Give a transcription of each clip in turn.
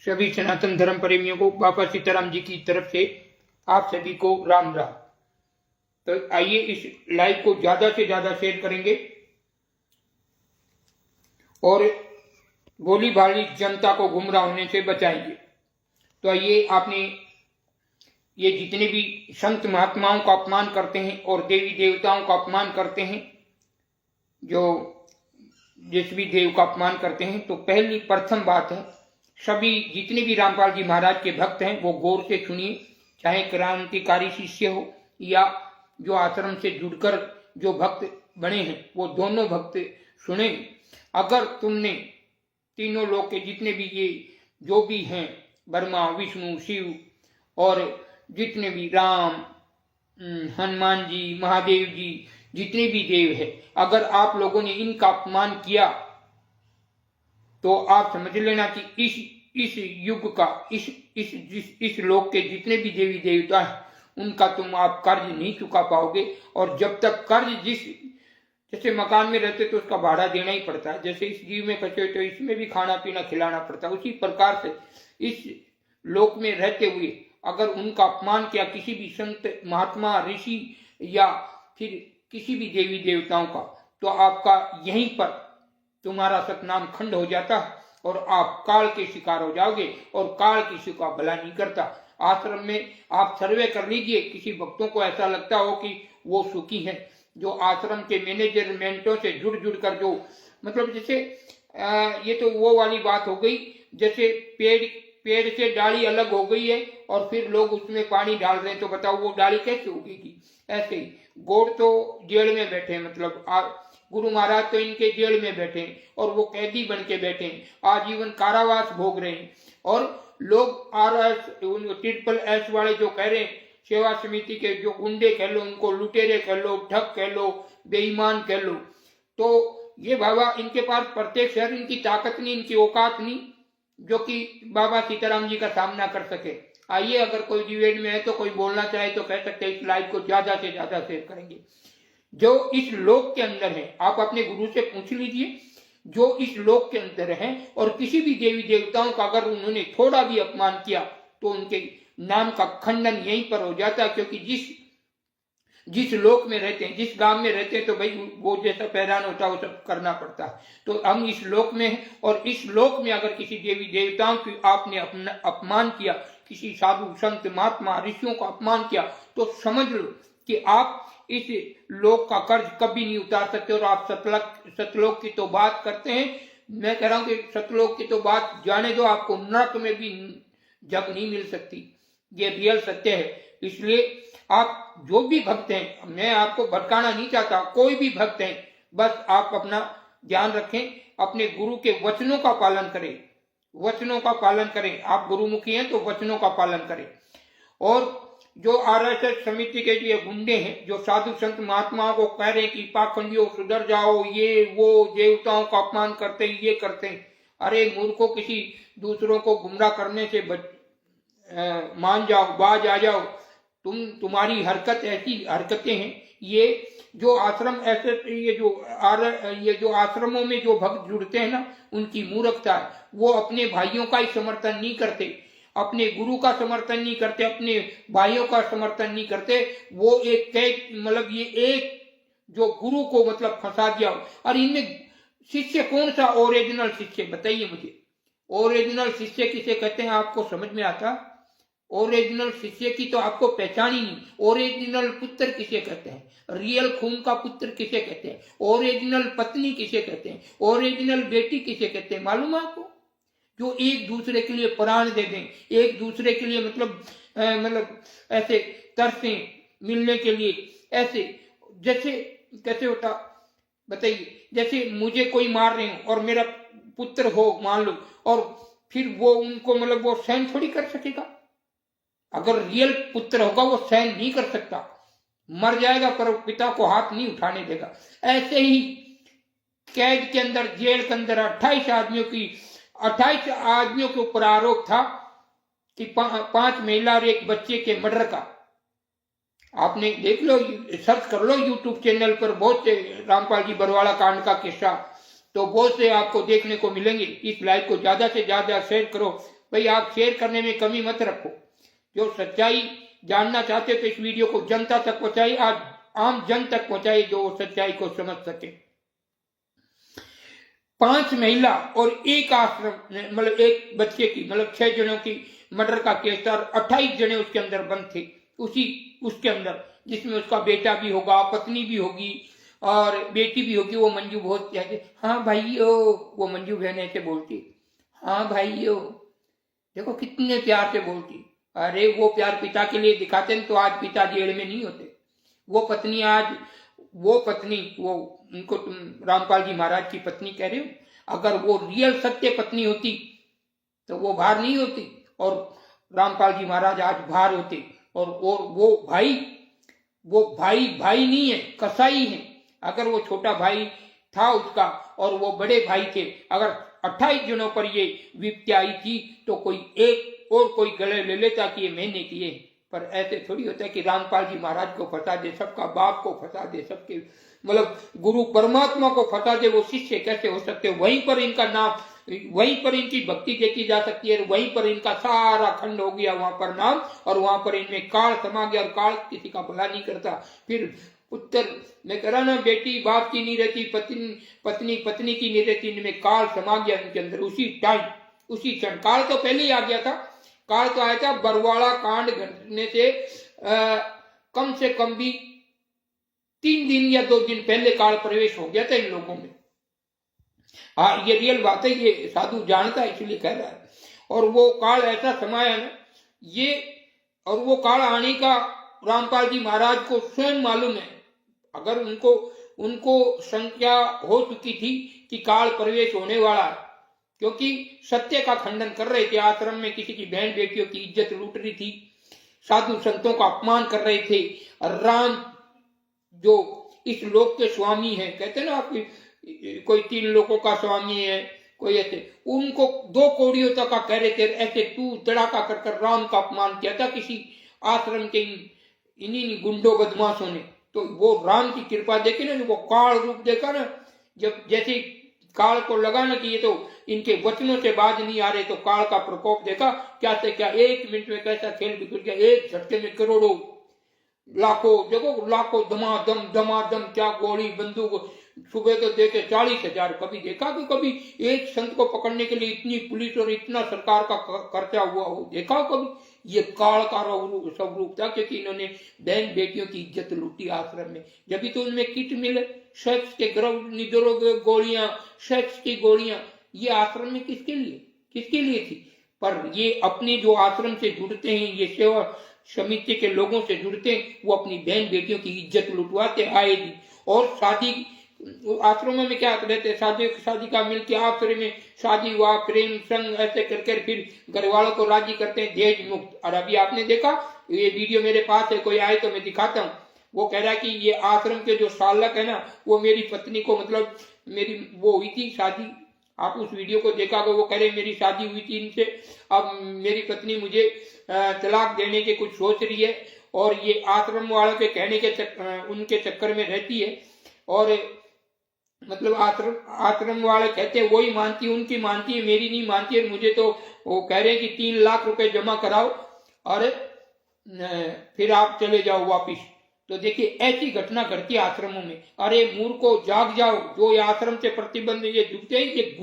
सभी सनातन धर्म प्रेमियों को बाबा सीताराम जी की तरफ से आप सभी को राम राम। तो आइए इस लाइव को ज्यादा से ज्यादा शेयर करेंगे और भोली भाली जनता को गुमराह होने से बचाएंगे। तो आइए, आपने ये जितने भी संत महात्माओं का अपमान करते हैं और देवी देवताओं का अपमान करते हैं, जो जिस भी देव का अपमान करते हैं, तो पहली प्रथम बात है, सभी जितने भी रामपाल जी महाराज के भक्त हैं वो गौर से सुनिए। चाहे क्रांतिकारी शिष्य हो या जो आश्रम से जुड़कर जो भक्त बने हैं, वो दोनों भक्त सुने। अगर तुमने तीनों लोग के जितने भी ये जो भी हैं, ब्रह्मा विष्णु शिव और जितने भी राम हनुमान जी महादेव जी जितने भी देव है, अगर आप लोगों ने इनका अपमान किया तो आप समझ लेना कि इस युग का इस लोक के जितने भी देवी देवता हैं उनका तुम आप कर्ज नहीं चुका पाओगे। और जब तक कर्ज जैसे मकान में रहते तो उसका भाड़ा देना ही पड़ता है, जैसे इस जीव में फंसे तो इसमें भी खाना पीना खिलाना पड़ता है, उसी प्रकार से इस लोक में रहते हुए अगर उनका अपमान किया, किसी भी संत महात्मा ऋषि या फिर किसी भी देवी देवताओं का, तो आपका यहीं पर तुम्हारा सतनाम खंड हो जाता है और आप काल के शिकार हो जाओगे। और काल किसी का भला नहीं करता। आश्रम में आप सर्वे कर लीजिए, किसी भक्तों को ऐसा लगता हो कि वो सुखी है, जो आश्रम के मैनेजमेंटों से जुड़ कर जो मतलब जैसे ये तो वो वाली बात हो गई, जैसे पेड़ से डाली अलग हो गई है और फिर लोग उसमें पानी डाल रहे हैं, तो बताओ वो डाली कैसे उगेगी। ऐसे ही गौड़ तो जेल में बैठे, मतलब गुरु महाराज तो इनके जेल में बैठे और वो कैदी बन के बैठे, आजीवन कारावास भोग रहे हैं। और लोग ट्रिपल एस वाले जो कह रहे हैं, सेवा समिति के जो गुंडे कह लो, उनको लुटेरे कह लो, ठग कह लो, बेईमान कह लो, तो ये बाबा इनके पास प्रत्येक शहर इनकी ताकत नहीं, इनकी औकात नहीं जो कि बाबा सीताराम जी का सामना कर सके। आइए, अगर कोई डिबेट में है तो कोई बोलना चाहे तो कह सकते हैं, इस लाइव को ज्यादा से ज्यादा शेयर करेंगे। जो इस लोक के अंदर है, आप अपने गुरु से पूछ लीजिए, जो इस लोक के अंदर है और किसी भी देवी देवताओं का अगर उन्होंने थोड़ा भी अपमान किया तो उनके नाम का खंडन यहीं पर हो जाता। क्योंकि जिस लोक में रहते हैं, जिस गांव में रहते हैं, तो भाई वो जैसा पहरान होता है वो सब करना पड़ता है। तो हम इस लोक में हैं और इस लोक में अगर किसी देवी देवताओं की आपने अपमान किया, किसी साधु संत महात्मा ऋषियों का अपमान किया, तो समझ लो कि आप इस लोक का कर्ज कभी नहीं उतार सकते। और आप सतलोक की तो बात करते हैं, मैं कह रहा हूं कि सतलोक की तो बात जाने दो, आपको नरक में भी जग नहीं मिल सकती। ये रियल सत्य है। इसलिए आप जो भी भक्त हैं, मैं आपको भटकाना नहीं चाहता, कोई भी भक्त हैं, बस आप अपना ध्यान रखें, अपने गुरु के वचनों का पालन करें, वचनों का पालन करें। आप गुरुमुखी हैं तो वचनों का पालन करें। और जो आरएसएस समिति के लिए गुंडे हैं, जो साधु संत महात्माओं को कह रहे हैं कि पाखंडियों सुधर जाओ, ये वो देवताओं का अपमान करते हैं, ये करते हैं, अरे मूर्खों, किसी दूसरों को गुमराह करने से मान जाओ, बाज आ जाओ। तुम्हारी ऐसी हरकतें हैं। ये जो आश्रम ऐसे ये जो आश्रमों में जो भक्त जुड़ते हैं ना, उनकी मूर्खता है। वो अपने भाइयों का ही समर्थन नहीं करते, अपने गुरु का समर्थन नहीं करते, अपने भाइयों का समर्थन नहीं करते। वो मतलब ये एक जो गुरु को मतलब फंसा दिया। और इनमें शिष्य कौन सा ओरिजिनल शिष्य, बताइए मुझे। ओरिजिनल शिष्य किसे कहते हैं आपको समझ में आता? ओरिजिनल शिष्य की तो आपको पहचान ही नहीं। ओरिजिनल पुत्र किसे कहते हैं? रियल खून का पुत्र किसे कहते हैं? ओरिजिनल पत्नी किसे कहते हैं? ओरिजिनल बेटी किसे कहते हैं मालूम है आपको? जो एक दूसरे के लिए प्राण दे दें, एक दूसरे के लिए मतलब ऐसे तरसे मिलने के लिए, ऐसे जैसे कैसे होता बताइए। जैसे मुझे कोई मार रहे हो और मेरा पुत्र हो मान लो, और फिर वो उनको मतलब वो सहन थोड़ी कर सकेगा। अगर रियल पुत्र होगा वो सहन नहीं कर सकता, मर जाएगा, पर पिता को हाथ नहीं उठाने देगा। ऐसे ही कैद के अंदर, जेल के अंदर 28 आदमियों के ऊपर आरोप था कि 5 महिला और 1 बच्चे के मर्डर का। आपने देख लो, सर्च कर लो यूट्यूब चैनल पर, बहुत से रामपाल जी बरवाड़ा कांड का किस्सा, तो बहुत से आपको देखने को मिलेंगे। इस लाइव को ज्यादा से ज्यादा शेयर करो, भाई आप शेयर करने में कमी मत रखो। जो सच्चाई जानना चाहते हो तो इस वीडियो को जनता तक पहुंचाइए, आज आम जन तक पहुंचाइए जो सच्चाई को समझ सके। 5 महिला और एक आश्रम, मतलब एक बच्चे की, मतलब 6 जनों की मर्डर का केस था। 28 जने उसके अंदर बंद थे, उसके अंदर, जिसमें उसका बेटा भी होगा, पत्नी भी होगी और बेटी भी होगी। वो मंजू बहुत कहते, हाँ भाइयों, वो मंजू बहन ऐसे बोलती, हाँ भाइयों, देखो कितने प्यार से बोलती। अरे वो प्यार पिता के लिए दिखाते तो आज पिता जेल में नहीं होते। वो पत्नी आज, वो पत्नी, वो उनको तुम रामपाल जी महाराज की पत्नी कह रहे हो, अगर वो रियल सत्य पत्नी होती तो वो बाहर नहीं होती और रामपाल जी महाराज आज बाहर होते। और वो भाई नहीं है, कसाई है। अगर वो छोटा भाई था उसका और वो बड़े भाई थे, अगर 28 जनों पर ये विपत्ति आई थी तो कोई एक और कोई गले ले लेता कि ये मैंने किए। पर ऐसे थोड़ी होता है कि रामपाल जी महाराज को फंसा दे, सबका बाप को फंसा दे, सबके मतलब गुरु परमात्मा को फंसा दे, वो शिष्य कैसे हो सकते? वहीं पर इनका नाम, वहीं पर इनकी भक्ति देखी जा सकती है, वहीं पर इनका सारा खंड हो गया वहां पर नाम, और वहां पर इनमें काल समा गया, और काल किसी का भला नहीं करता। फिर पुत्र, मैं कह रहा ना, बेटी बाप की नहीं रहती, पत्नी की नहीं रहती, इनमें काल समा गया इनके अंदर उसी टाइम, उसी क्षण। काल तो पहले ही आ गया था, काल तो आया था बरवाड़ा कांड घटने से कम भी 3 दिन या 2 दिन पहले काल प्रवेश हो गया था इन लोगों में। हाँ, ये रियल बात है, ये साधु जानता है इसलिए कह रहा है। और वो काल ऐसा समाया ना ये, और वो काल आने का रामपाल जी महाराज को स्वयं मालूम है। अगर उनको संख्या हो चुकी थी कि काल प्रवेश होने वाला, क्योंकि सत्य का खंडन कर रहे थे, आश्रम में किसी की बहन बेटियों की इज्जत लूट रही थी, साधु संतों का अपमान कर रहे थे। राम जो इस लोक के स्वामी हैं, कहते हैं ना आप, कोई 3 लोकों का स्वामी है, कोई ऐसे, उनको 2 कौड़ियों तक का कह रहे थे। ऐसे तू तड़ाका कर राम का अपमान किया था किसी आश्रम के इन्हीं गुंडों बदमाशों ने। तो वो राम की कृपा देखी ना, वो काल रूप देखा ना, जब जैसे काल को लगा ना कि ये तो इनके वचनों से बाज नहीं आ रहे, तो काल का प्रकोप देखा क्या से क्या, 1 मिनट में कैसा खेल बिगड़ गया। एक झटके में करोड़ों, लाखों, देखो लाखों दमादम क्या गोली बंदूक। सुबह तो देखे 40,000, कभी देखा कि कभी एक संत को पकड़ने के लिए इतनी पुलिस और इतना सरकार का खर्चा हुआ हो, देखा कभी? ये काल का स्वरूप था, क्योंकि इन्होंने बहन बेटियों की इज्जत लूटी आश्रम में। जब भी तो उनमें किट मिले, सेक्स के निद्रों गोलियां, सेक्स की गोलियां, ये आश्रम में किसके लिए थी? पर ये अपने जो आश्रम से जुड़ते हैं, ये सेवा समिति के लोगों से जुड़ते हैं, वो अपनी बहन बेटियों की इज्जत लुटवाते आए दी। और शादी आश्रमों में क्या रहते, शादी का मिलके आश्रम में शादी हुआ, प्रेम संग ऐसे करके फिर घर वालों को राजी करते हैं, दहेज मुक्त। और अभी आपने देखा, ये वीडियो मेरे पास है, कोई आए तो मैं दिखाता हूँ। वो कह रहा है कि ये आश्रम के जो सालक है ना, वो मेरी पत्नी को, मतलब मेरी वो हुई थी शादी, आप उस वीडियो को देखा होगा, वो कह रहे मेरी शादी हुई थी इनसे, अब मेरी पत्नी मुझे तलाक देने के कुछ सोच रही है, और ये आश्रम वालों के कहने के उनके चक्कर में रहती है। और मतलब आश्रम वाले कहते हैं वही मानती है, उनकी मानती है, मेरी नहीं मानती है। मुझे तो वो कह रहे हैं कि 3 लाख रुपए जमा कराओ और फिर आप चले जाओ वापिस। तो देखिए ऐसी घटना घटती है आश्रमों में। अरे मूर्खों, जाग जाओ। जो ये आश्रम से प्रतिबंध ये जुटते हैं, ये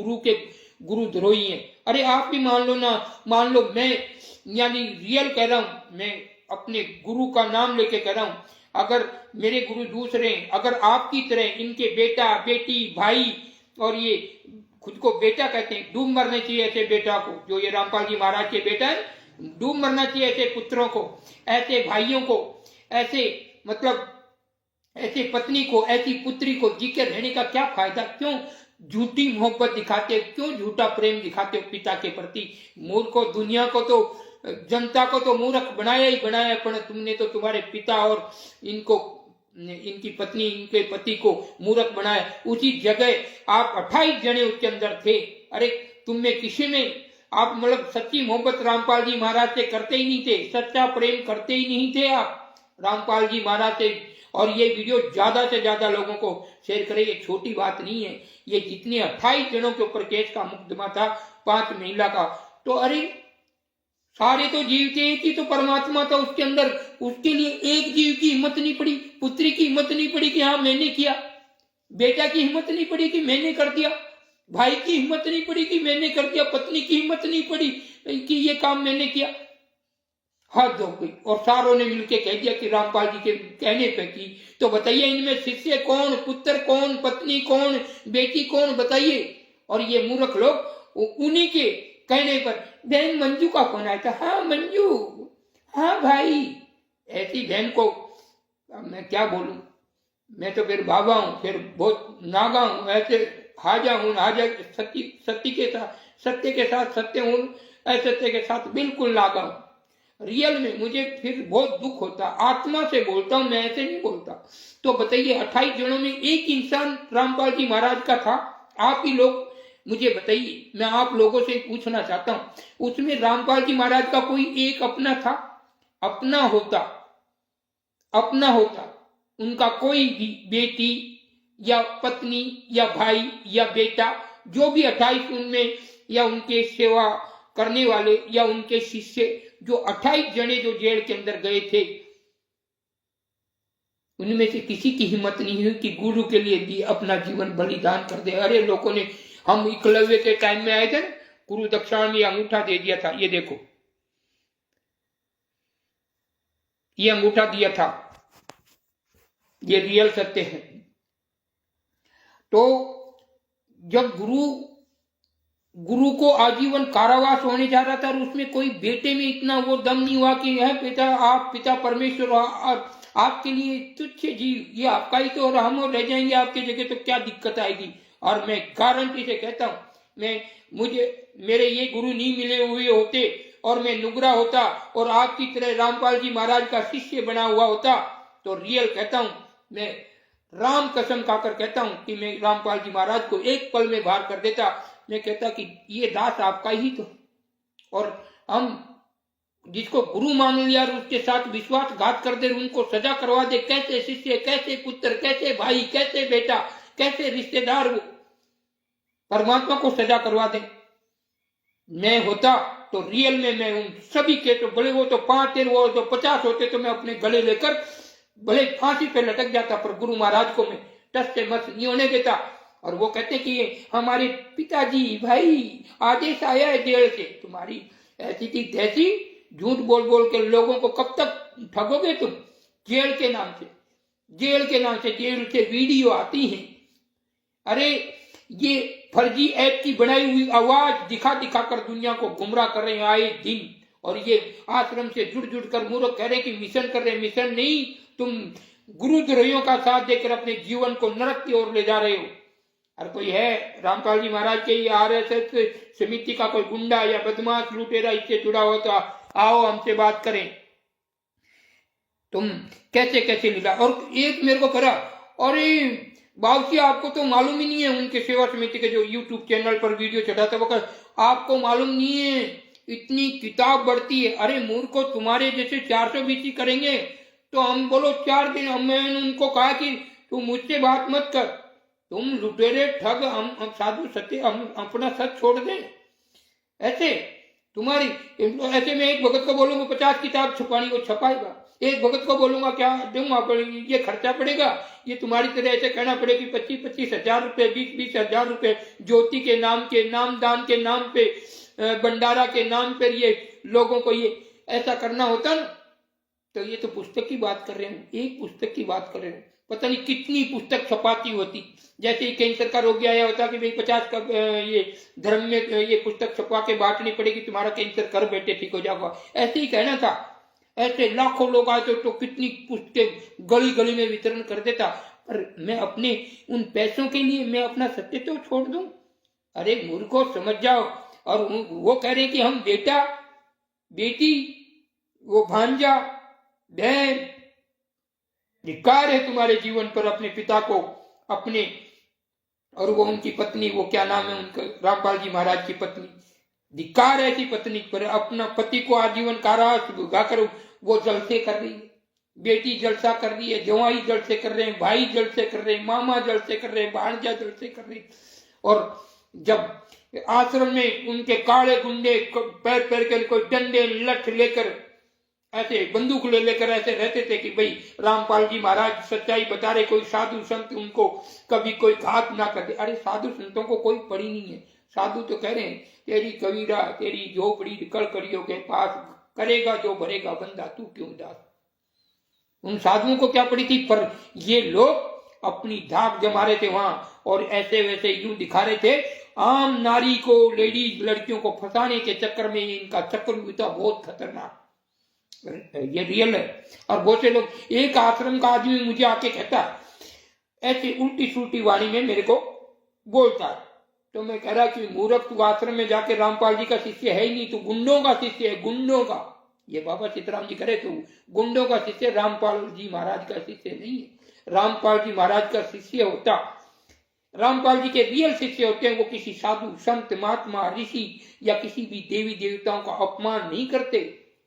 गुरुद्रोही हैं। अरे आप भी मान लो ना, मान लो, मैं यानी रियल कह रहा हूं, मैं अपने गुरु का नाम लेके कह रहा हूं। अगर मेरे गुरु दूसरे, अगर आपकी तरह इनके बेटा बेटी भाई, और ये खुद को बेटा कहते हैं, डूब मरने चाहिए ऐसे बेटा को, जो ये रामपाल जी महाराज के बेटा है, डूब मरना चाहिए ऐसे पुत्रों को, ऐसे भाइयों को, ऐसे मतलब ऐसे पत्नी को, ऐसी पुत्री को। जी के रहने का क्या फायदा? क्यों झूठी मोहब्बत दिखाते हो, क्यों झूठा प्रेम दिखाते हो पिता के प्रति? मूर्खों, दुनिया को तो, जनता को तो मूर्ख बनाया ही बनाया, पर तुमने तो तुम्हारे पिता और इनकी पत्नी, इनके पति को मूर्ख बनाया। उसी जगह आप 28 जने उसके अंदर थे। अरे तुम में किसी में आप मतलब सच्ची मोहब्बत रामपाल जी महाराज से करते ही नहीं थे, सच्चा प्रेम करते ही नहीं थे आप रामपाल जी महाराज से। और ये वीडियो ज्यादा से ज्यादा लोगों को शेयर करें, ये छोटी बात नहीं है। ये जितने 28 जनों के ऊपर केस का मुकदमा था, 5 महिला का, तो अरे सारे तो जीव थे, एक ही तो परमात्मा था उसके अंदर। उसके लिए एक जीव की हिम्मत नहीं पड़ी, पुत्री की हिम्मत नहीं पड़ी कि हाँ मैंने किया, बेटा की हिम्मत नहीं पड़ी कि मैंने कर दिया, भाई की हिम्मत नहीं पड़ी कि मैंने कर दिया, पत्नी की हिम्मत नहीं पड़ी कि ये काम मैंने किया। हद हो गई। और सारों ने मिलकर कह दिया कि रामपाल जी के कहने पे की। तो बताइए इनमें शिष्य कौन, पुत्र कौन, पत्नी कौन, बेटी कौन, बताइए। और ये मूर्ख लोग उन्हीं के कहने पर, बहन मंजू का फोन आया था, हाँ मंजू, हाँ भाई। ऐसी बहन को मैं क्या बोलूं, मैं तो फिर बाबा हूं, फिर बहुत नागा हूं, ऐसे हाजा हूं, हाजा सत्य के साथ सत्य हूं, असत्य के साथ बिल्कुल नागा हूं। रियल में मुझे फिर बहुत दुख होता, आत्मा से बोलता हूं, मैं ऐसे नहीं बोलता। तो बताइए 28 जनों में एक इंसान रामपाल जी महाराज का था। आप ही लोग मुझे बताइए, मैं आप लोगों से पूछना चाहता हूं, उसमें रामपाल जी महाराज का कोई एक अपना था? अपना होता उनका कोई भी बेटी या पत्नी या भाई या बेटा, जो भी 28 उनमें, या उनके सेवा करने वाले या उनके शिष्य, जो 28 जने जो जेल के अंदर गए थे, उनमें से किसी की हिम्मत नहीं हुई कि गुरु के लिए भी अपना जीवन बलिदान कर दे। अरे लोगों ने, हम एकलव्य के टाइम में आए थे, गुरु दक्षिणा में अंगूठा दे दिया था, ये देखो, ये अंगूठा दिया था, ये रियल सत्य है। तो जब गुरु को आजीवन कारावास होने जा रहा था, और उसमें कोई बेटे में इतना वो दम नहीं हुआ कि है पिता, आप पिता परमेश्वर, और आपके लिए तुच्छ जीव, ये आपका ही तो, और हम रह जाएंगे आपकी जगह, तो क्या दिक्कत आएगी। और मैं गारंटी से कहता हूं, मेरे ये गुरु नहीं मिले हुए होते, और मैं नुगरा होता और आपकी तरह रामपाल जी महाराज का शिष्य बना हुआ होता, तो रियल कहता हूं, मैं राम कसम खाकर कहता हूं कि मैं रामपाल जी महाराज को एक पल में बाहर कर देता। मैं कहता कि ये दास आपका ही तो, और हम जिसको गुरु मान लिया और उसके साथ विश्वासघात कर दे, उनको सजा करवा दे, कैसे शिष्य, कैसे पुत्र, कैसे भाई, कैसे बेटा, कैसे रिश्तेदार, वो परमात्मा को सजा करवा दे। मैं होता तो रियल में मैं उन सभी के, तो बड़े वो तो 5 थे, वो तो 50 होते, तो मैं अपने गले लेकर भले फांसी पे लटक जाता, पर गुरु महाराज को मैं टस से मस नहीं होने देता। और वो कहते कि हमारे पिताजी, भाई, आदेश आया है जेल से, तुम्हारी ऐसी थी तैसी, झूठ बोल बोल के लोगों को कब तक ठगोगे तुम। जेल के नाम से जेल से वीडियो आती है। अरे ये फर्जी ऐप की बनाई हुई आवाज दिखा दिखा कर दुनिया को गुमराह कर रहे हैं आए दिन। और ये आश्रम से जुड़ जुड़ कर मूर्ख कह रहे कि मिशन कर रहे, मिशन नहीं, तुम गुरुद्रोहियों का साथ देकर अपने जीवन को नरक की ओर ले जा रहे हो। और कोई है रामपाल जी महाराज के आरएसएस समिति का कोई गुंडा या बदमाश लुटेरा इससे जुड़ा हो तो आओ हमसे बात करें, तुम कैसे कैसे मिला। और एक मेरे को करा, अरे बाबूजी आपको तो मालूम ही नहीं है, उनके सेवा समिति के जो यूट्यूब चैनल पर वीडियो चढ़ाता वो आपको मालूम नहीं है, इतनी किताब बढ़ती है। अरे मूर्खो, तुम्हारे जैसे 400 बीसी करेंगे तो हम बोलो 4 दिन। मैंने उनको कहा कि तुम मुझसे बात मत कर, तुम लुटेरे ठग, हम साधु सत्य, हम अपना सच छोड़ दें ऐसे तुम्हारी। ऐसे में एक भगत को बोलूंगा 50 किताब छुपानी, वो छपाएगा। एक भगत को बोलूंगा क्या दूंगा, ये खर्चा पड़ेगा, ये तुम्हारी तरह ऐसे कहना पड़े कि 25-25 हजार रुपए, 20-20 हजार रुपए ज्योति के नाम के, नामदान के नाम पे, भंडारा के नाम पर ये लोगों को ये ऐसा करना होता ना। तो ये तो पुस्तक की बात कर रहे हैं, एक पुस्तक की बात कर रहे हैं, पता नहीं कितनी पुस्तक छपाती होती। जैसे ही कैंसर का रोगी आया होता कि भाई 50 का ये धर्म में ये पुस्तक छपवा के बांटनी पड़ेगी, तुम्हारा कैंसर कर बैठे ठीक हो जाएगा, ऐसे ही कहना था। ऐसे लाखों लोग आए तो कितनी पुस्तकें गली गली में वितरण कर देता। पर मैं अपने उन पैसों के लिए मैं अपना सत्य तो छोड़ दूं? अरे मूर्खों, समझ जाओ। और वो कह रहे कि हम बेटा, बेटी, वो भांजा, बहन, धिक्कार है तुम्हारे जीवन पर, अपने पिता को, अपने, और वो उनकी पत्नी, वो क्या नाम है उनका, रामपाल जी महाराज की पत्नी, धिक्कार है ऐसी पत्नी पर। अपना पति को आजीवन कारावास भुगाकर वो जलसे कर रही है, बेटी जलसा कर रही है, जवाई जलसे कर रहे हैं, भाई जलसे कर रहे हैं, मामा जलसे कर रहे हैं, भांजा जलसे कर रही है। और जब आश्रम में उनके काले गुंडे पैर पैर के कोई डंडे लठ लेकर ऐसे बंदूक ले लेकर ऐसे रहते थे कि भाई रामपाल जी महाराज सच्चाई बता रहे, कोई साधु संत उनको कभी कोई घात ना करते। अरे साधु संतों को कोई पड़ी नहीं है। साधु तो कह रहे हैं तेरी कबीरा तेरी झोपड़ी कड़कड़ियों के पास, करेगा जो भरेगा बंदा तू क्यों उदास। उन साधुओं को क्या पड़ी थी, पर ये लोग अपनी धाक जमा रहे थे वहां और ऐसे वैसे यूं दिखा रहे थे। आम नारी को, लेडीज लड़कियों को फंसाने के चक्कर में इनका चक्रव्यूह था बहुत खतरनाक, ये रियल है। और बहुत से लोग, एक आश्रम का आदमी मुझे आके कहता ऐसे उल्टी सुल्टी वाणी में मेरे को बोलता है, तो मैं कह रहा कि मूर्ख, तू आश्रम में जाके रामपाल जी का शिष्य है ही नहीं, तू गुंडों का शिष्य है, गुंडों का। ये बाबा सीताराम जी करे तो गुंडों का शिष्य, रामपाल जी महाराज का शिष्य नहीं है। रामपाल जी महाराज का शिष्य होता, रामपाल जी के रियल शिष्य होते हैं, वो किसी साधु संत महात्मा ऋषि या किसी भी देवी देवताओं का अपमान नहीं करते,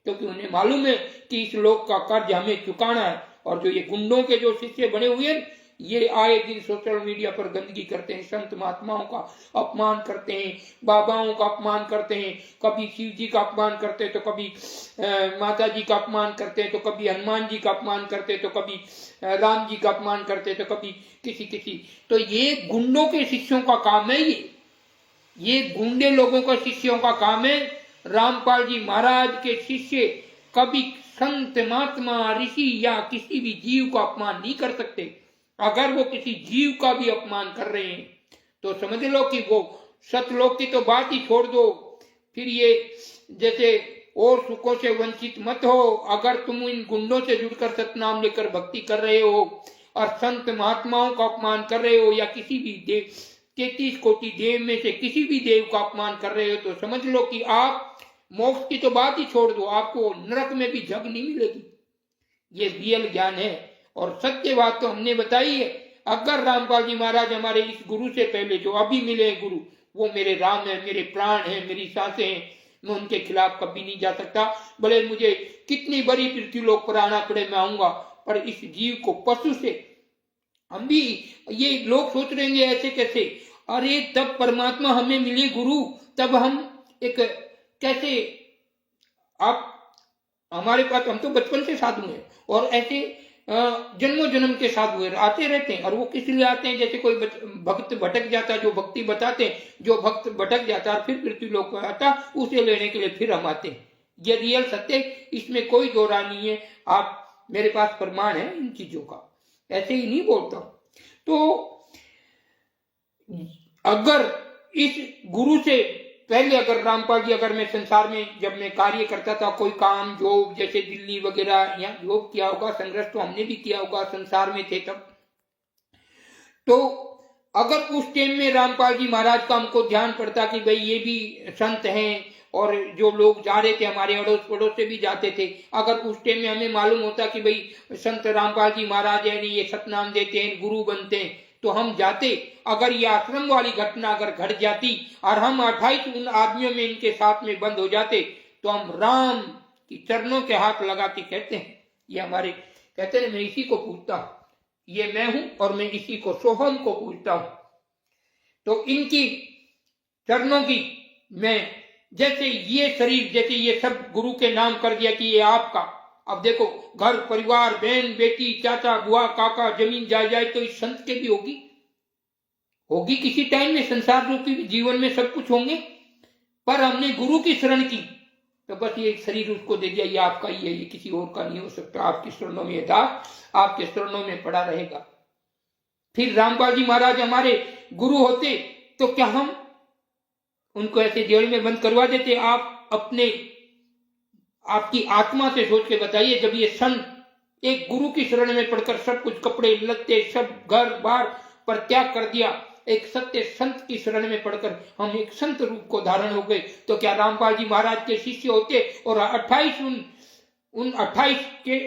क्योंकि उन्हें मालूम है कि इस लोक का कर्ज हमें चुकाना है। और जो ये गुंडों के जो शिष्य बने हुए हैं, ये आए दिन सोशल मीडिया पर गंदगी करते हैं, संत महात्माओं का अपमान करते हैं, बाबाओं का अपमान करते हैं, कभी शिव जी का अपमान करते हैं तो कभी माता जी का अपमान करते हैं, तो कभी हनुमान जी का अपमान करते हैं, तो कभी राम जी का अपमान करते हैं, तो कभी किसी। तो ये गुंडों के शिष्यों का काम है, ये गुंडे लोगों का शिष्यों का काम है। रामपाल जी महाराज के शिष्य कभी संत महात्मा ऋषि या किसी भी जीव का अपमान नहीं कर सकते। अगर वो किसी जीव का भी अपमान कर रहे हैं तो समझ लो कि वो सतलोक की तो बात ही छोड़ दो, फिर ये जैसे और सुखों से वंचित मत हो। अगर तुम इन गुंडों से जुड़कर सतनाम लेकर भक्ति कर रहे हो और संत महात्माओं का अपमान कर रहे हो या किसी भी देव 33 कोटि देव में से किसी भी देव का अपमान कर रहे हो, तो समझ लो कि आप मोक्ष की तो बात ही छोड़ दो, आपको नरक में भी जग नहीं मिलेगी। ये रियल ज्ञान है और सत्य बात तो हमने बताई है। अगर रामपाल जी महाराज हमारे इस गुरु से पहले जो अभी मिले गुरु, वो मेरे राम है, मेरे प्राण है, मेरी सांसें हैं, मैं उनके खिलाफ कभी नहीं जा सकता। भले मुझे कितनी बड़ी पृथ्वी लोक पर आना पड़े, मैं आऊंगा, पर इस जीव को पशु से हम भी, ये लोग सोच रहे हैं ऐसे कैसे, अरे तब परमात्मा हमें मिले गुरु, तब हम एक कैसे, आप हमारे पास, हम तो बचपन से साधु हैं और ऐसे जन्मों जन्म के साधु आते रहते हैं। और वो किस लिए आते हैं, जैसे कोई भक्त भटक जाता, जो भक्ति बताते हैं, जो भक्त भटक जाता और फिर पृथ्वी लोक पर आता, उसे लेने के लिए फिर हम आते हैं। ये रियल सत्य, इसमें कोई दो राय नहीं है। आप मेरे पास प्रमाण है इन चीजों का, ऐसे ही नहीं बोलता। तो अगर इस गुरु से पहले, अगर रामपाल जी, अगर मैं संसार में जब मैं कार्य करता था, कोई काम जॉब जैसे दिल्ली वगैरह या जॉब किया होगा, संघर्ष तो हमने भी किया होगा, संसार में थे तब, तो अगर उस टाइम में रामपाल जी महाराज का हमको ध्यान पड़ता कि भाई ये भी संत हैं, और जो लोग जा रहे थे हमारे अड़ोस पड़ोस से भी जाते थे, अगर उस टाइम में हमें मालूम होता कि भाई संत रामपाल जी महाराज है, ये सतनाम देते हैं, गुरु बनते हैं, तो हम जाते। अगर ये आश्रम वाली घटना अगर घट जाती और हम 28 उन आदमियों में इनके साथ में बंद हो जाते, तो हम राम की चरणों के हाथ लगा के कहते हैं, ये हमारे कहते हैं, मैं इसी को पूजता हूं, ये मैं हूं और मैं इसी को सोहम को पूजता हूं। तो इनकी चरणों की मैं, जैसे ये शरीर, जैसे ये सब गुरु के नाम कर दिया कि ये आपका, अब देखो घर परिवार, बहन बेटी, चाचा बुआ काका, जमीन जायदाद तो इस संत के भी होगी किसी टाइम में, संसार रूपी जीवन में सब कुछ होंगे, पर हमने गुरु की शरण की तो बस ये शरीर उसको दे दिया, ये आपका ही है, ये किसी और का नहीं हो सकता, आपकी शरणों में दास, आपके शरणों में पड़ा रहेगा। फिर रामपाल जी महाराज हमारे गुरु होते तो क्या हम उनको ऐसे जेल में बंद करवा देते? आप अपने, आपकी आत्मा से सोच के बताइए, जब ये संत एक गुरु की शरण में पढ़कर सब कुछ, कपड़े लत्ते सब घर बार पर त्याग कर दिया, एक सत्य संत की शरण में पढ़कर हम एक संत रूप को धारण हो गए, तो क्या रामपाल जी महाराज के शिष्य होते और 28 उन 28 के,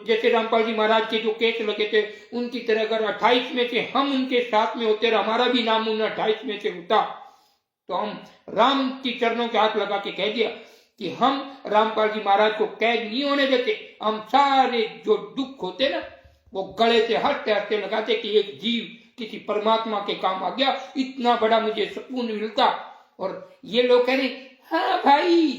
जैसे रामपाल जी महाराज के जो केस लगे थे उनकी तरह अगर 28 में से हम उनके साथ में होते और हमारा भी नाम उन 28 में से होता, तो हम राम की चरणों के हाथ लगा के कह दिया कि हम रामपाल जी महाराज को कैद नहीं होने देते, हम सारे जो दुख होते ना वो गले से हंसते हंसते लगाते कि एक जीव किसी परमात्मा के काम आ गया, इतना बड़ा मुझे सुकून मिलता और ये लोग कह रहे हाँ भाई,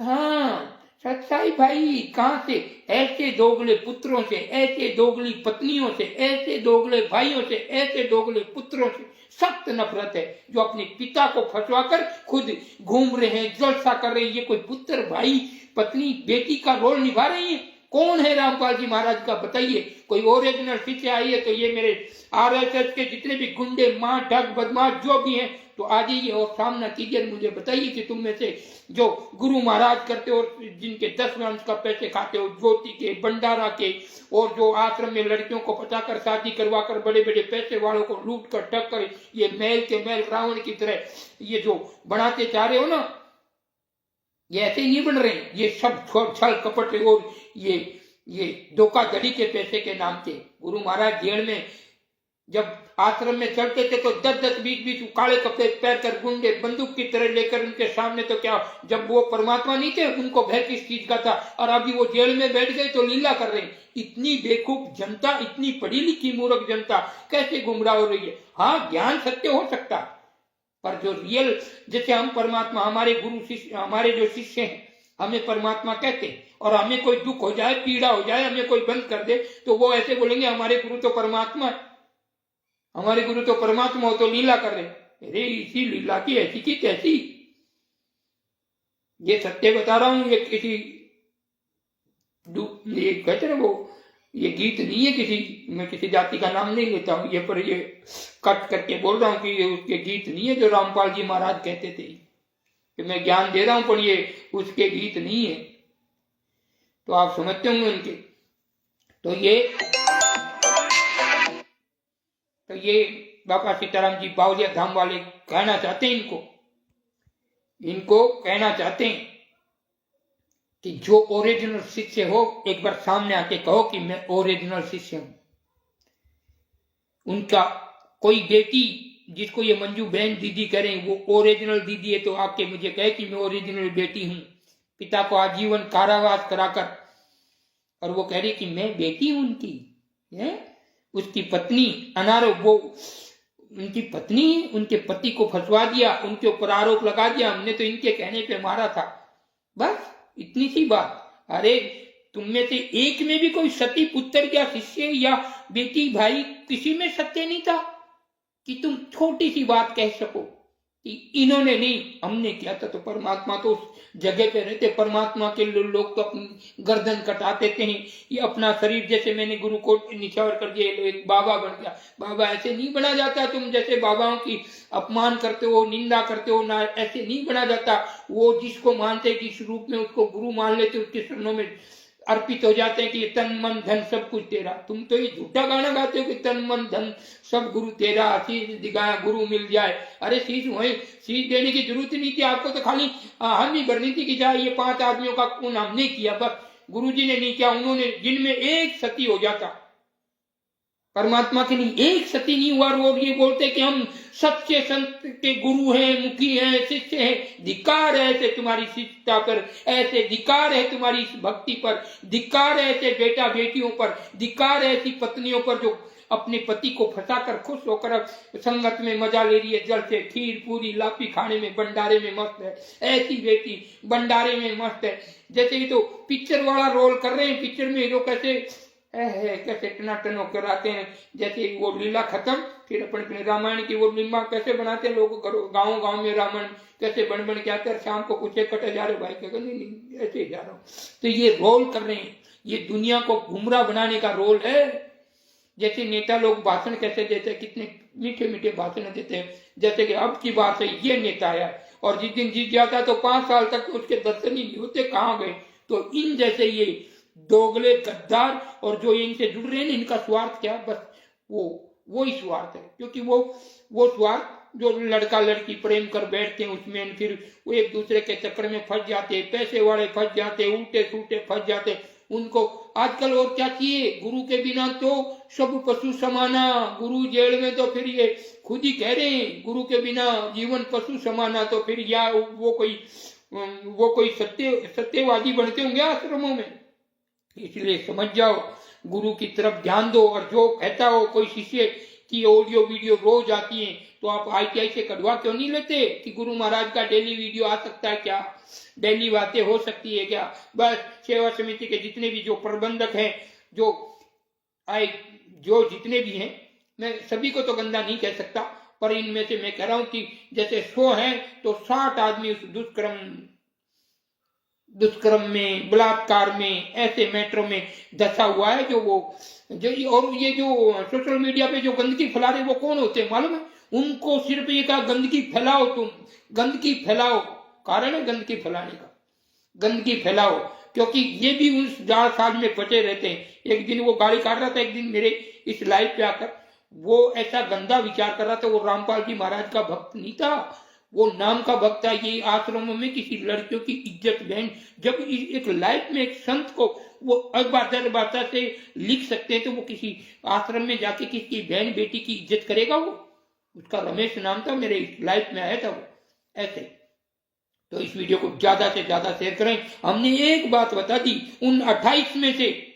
हाँ सच्चाई भाई, कहां से? ऐसे दोगले पुत्रों से, ऐसे दोगली पत्नियों से, ऐसे दोगले भाइयों से, ऐसे दोगले पुत्रों से सख्त नफरत है, जो अपने पिता को फंसवाकर खुद घूम रहे हैं, जलसा कर रहे हैं। ये कोई पुत्र, भाई, पत्नी, बेटी का रोल निभा रही है? कौन है रामपाल जी महाराज का? बताइए। कोई ओरिजिनल शिष्य आई है तो ये मेरे आरएसएस के जितने भी गुंडे, मां, ठग, बदमाश जो भी हैं, तो आ जाइए और सामना कीजिए, मुझे बताइए कि तुम में से जो गुरु महाराज करते हो, जिनके 10 अंश का पैसे खाते हो, ज्योति के, भंडारा के, और जो आश्रम में लड़कियों को फंसाकर शादी करवाकर बड़े बड़े पैसे वालों को लूट कर ठग कर ये महल के महल रावण की तरह ये जो बनाते चाह रहे हो ना, ये ऐसे नहीं बन रहे। ये सब छल कपट और ये धोखाधड़ी के पैसे के नाम से। गुरु महाराज जेल में जब आश्रम में चलते थे तो 10-10, 20-20 काले कपड़े पहनकर गुंडे बंदूक की तरह लेकर उनके सामने, तो क्या जब वो परमात्मा नहीं थे उनको भय किस चीज का था? और अभी वो जेल में बैठ गए तो लीला कर रहे हैं। इतनी बेवकूफ जनता, इतनी पढ़ी लिखी मूर्ख जनता कैसे गुमराह हो रही है? हाँ, ज्ञान सत्य हो सकता, पर जो रियल, जैसे हम परमात्मा, हमारे गुरु शिष्य, हमारे जो शिष्य हैं हमें परमात्मा कहते हैं, और हमें कोई दुख हो जाए, पीड़ा हो जाए, हमें कोई बंद कर दे तो वो ऐसे बोलेंगे हमारे गुरु तो परमात्मा है, हमारे गुरु तो परमात्मा हो, तो लीला कर रहे। अरे इसी लीला की ऐसी की तैसी। ये सत्य बता रहा हूं, ये किसी ये कहते ना वो, ये गीत नहीं है किसी, मैं किसी जाति का नाम नहीं लेता हूं ये, पर ये कट करके बोल रहा हूं कि ये उसके गीत नहीं है जो रामपाल जी महाराज कहते थे कि मैं ज्ञान दे रहा हूं, पर ये उसके गीत नहीं है। तो आप समझते होंगे उनके। तो ये बाबा सीताराम जी बावलिया धाम वाले कहना चाहते हैं, इनको कहना चाहते हैं कि जो ओरिजिनल शिष्य हो, एक बार सामने आके कहो कि मैं ओरिजिनल शिष्य हूं। उनका कोई बेटी जिसको ये मंजू बहन दीदी कह रहे हैं, वो ओरिजिनल दीदी है, तो आके मुझे कहे कि मैं ओरिजिनल बेटी हूं। पिता को आजीवन कारावास कराकर, और वो कह रही कि मैं बेटी हूं उनकी है। उसकी पत्नी अनारो, वो उनकी पत्नी, उनके पति को फंसवा दिया, उनके ऊपर आरोप लगा दिया, हमने तो इनके कहने पे मारा था, बस इतनी सी बात। अरे तुम में से एक में भी कोई सती पुत्र या शिष्य या बेटी भाई किसी में सत्य नहीं था कि तुम छोटी सी बात कह सको कि इन्होंने नहीं, हमने किया था। तो परमात्मा तो उस जगह पे रहते, परमात्मा के लोग तो अपनी गर्दन कटाते थे। ये अपना शरीर, जैसे मैंने गुरु को निछावर कर दिया, एक बाबा बन गया। बाबा ऐसे नहीं बना जाता, तुम जैसे बाबाओं की अपमान करते हो, निंदा करते हो ना, ऐसे नहीं बना जाता। वो जिसको मानते कि इस रूप में उसको गुरु मान लेते, उसके चरणों में अर्पित हो जाते हैं कि ये तन मन धन सब कुछ तेरा। तुम तो ये झूठा गाना गाते हो कि तन मन धन सब गुरु तेरा, शीश दिखाया गुरु मिल जाए। अरे शीश वही, शीश देने की जरूरत नहीं थी आपको, तो खाली हम ही भरनी थी कि चाहे ये 5 आदमियों का खून हमने किया, बस गुरु जी ने नहीं किया। उन्होंने, जिनमें एक सती हो जाता, परमात्मा के लिए एक सती नहीं हुआ, और ये बोलते कि हम सच्चे संत के गुरु हैं, मुखी हैं, शिष्य हैं। धिक्कार है ऐसे तुम्हारी शिष्यता पर, ऐसे धिक्कार है तुम्हारी इस भक्ति पर, धिक्कार है ऐसे बेटा बेटियों पर, धिक्कार है ऐसी पत्नियों पर जो अपने पति को फंसाकर खुश होकर संगत में मजा ले रही है, जल से खीर पूरी लापी खाने में, भंडारे में मस्त है। ऐसी बेटी भंडारे में मस्त है। जैसे ये तो पिक्चर वाला रोल कर रहे हैं, पिक्चर में हीरो कैसे टनाटन होकर आते हैं, जैसे वो लीला खत्म, फिर अपने रामायण की वो लीला कैसे बनाते हैं लोग, गाँव गाँव में रामायण कैसे बन के आते हैं। शाम को पूछे कटे जा रहे भाई, कहते नहीं ऐसे ही जा रहा हूँ। तो ये रोल कर रहे हैं, ये दुनिया को गुमराह बनाने का रोल है। जैसे नेता लोग भाषण कैसे देते हैं, कितने मीठे मीठे भाषण देते हैं। जैसे कि अब की बात है, ये नेता आया और जिस दिन जीत जाता है तो 5 साल तक उसके दर्शन ही नहीं होते, कहाँ गए। तो इन जैसे ये दोगले गद्दार और जो इनसे जुड़ रहे हैं, इनका स्वार्थ क्या, बस वो ही स्वार्थ है। क्योंकि वो स्वार्थ जो लड़का लड़की प्रेम कर बैठते हैं उसमें, फिर वो एक दूसरे के चक्कर में फंस जाते हैं, पैसे वाले फंस जाते, उल्टे सूटे फंस जाते। उनको आजकल और क्या चाहिए, गुरु के बिना तो सब पशु समाना। गुरु जेल में तो फिर ये खुद ही कह रहे हैं, गुरु के बिना जीवन पशु समाना। तो फिर या वो कोई सत्यवादी बनते होंगे आश्रमों में। इसलिए समझ जाओ, गुरु की तरफ ध्यान दो, और जो कहता हो कोई शिष्य कि ऑडियो वीडियो रोज आती है, तो आप ITI से कढ़वा क्यों नहीं लेते कि गुरु महाराज का डेली वीडियो आ सकता है क्या, डेली बातें हो सकती है क्या। बस सेवा समिति के जितने भी जो प्रबंधक हैं, जो जितने भी हैं, मैं सभी को तो गंदा नहीं कह सकता, पर इनमें से मैं कह रहा हूं कि जैसे 100 हैं तो 60 आदमी उस दुष्कर्म में, बलात्कार में, ऐसे मैटरों में धसा हुआ है। और ये जो सोशल मीडिया पे जो गंदगी फैला रहे वो कौन होते हैं मालूम है? उनको सिर्फ ये कहा गंदगी फैलाओ, तुम गंदगी फैलाओ, कारण है गंदगी फैलाने का, गंदगी फैलाओ, क्योंकि ये भी उस जाल साल में फंसे रहते हैं। एक दिन वो गाड़ी काट रहा था, एक दिन मेरे इस लाइव पे आकर वो ऐसा गंदा विचार कर रहा था। वो रामपाल जी महाराज का भक्त नहीं था, वो नाम का भक्त था। ये आश्रमों में किसी लड़कियों की इज्जत बहन, जब एक लाइफ में एक संत को वो अबादर भाषा से लिख सकते हैं, तो वो किसी आश्रम में जाके किसी बहन बेटी की इज्जत करेगा? वो उसका रमेश नाम था, मेरे लाइफ में आया था वो ऐसे। तो इस वीडियो को ज्यादा से ज्यादा शेयर करें। हमने एक बात बता दी उन 28 में से,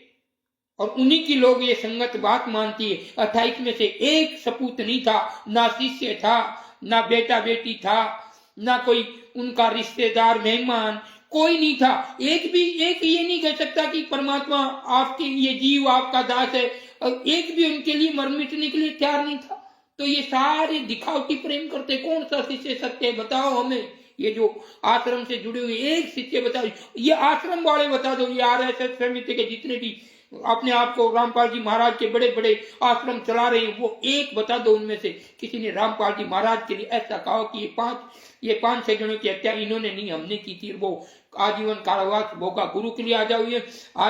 और उन्हीं की लोग ये संगत बात मानती है। 28 में से एक सपूत नहीं था, ना शिष्य था, ना बेटा बेटी था, ना कोई उनका रिश्तेदार मेहमान, कोई नहीं था। एक ये नहीं कह सकता कि परमात्मा आपके, ये जीव आपका दास है, और एक भी उनके लिए मर मिटने के लिए तैयार नहीं था। तो ये सारे दिखावटी प्रेम करते। कौन सा शिष्य सत्य है बताओ हमें? ये जो आश्रम से जुड़े हुए एक शिष्य बताओ, ये आश्रम वाले बता दो, ये RSS समिति के जितने भी अपने आप को रामपाल जी महाराज के बड़े बड़े आश्रम चला रहे हैं, वो एक बता दो उनमें से किसी ने रामपाल जी महाराज के लिए ऐसा कहा कि ये 5-6 जनों की हत्या इन्होंने नहीं, हमने की थी, वो आजीवन कारावास भोगा, गुरु के लिए आ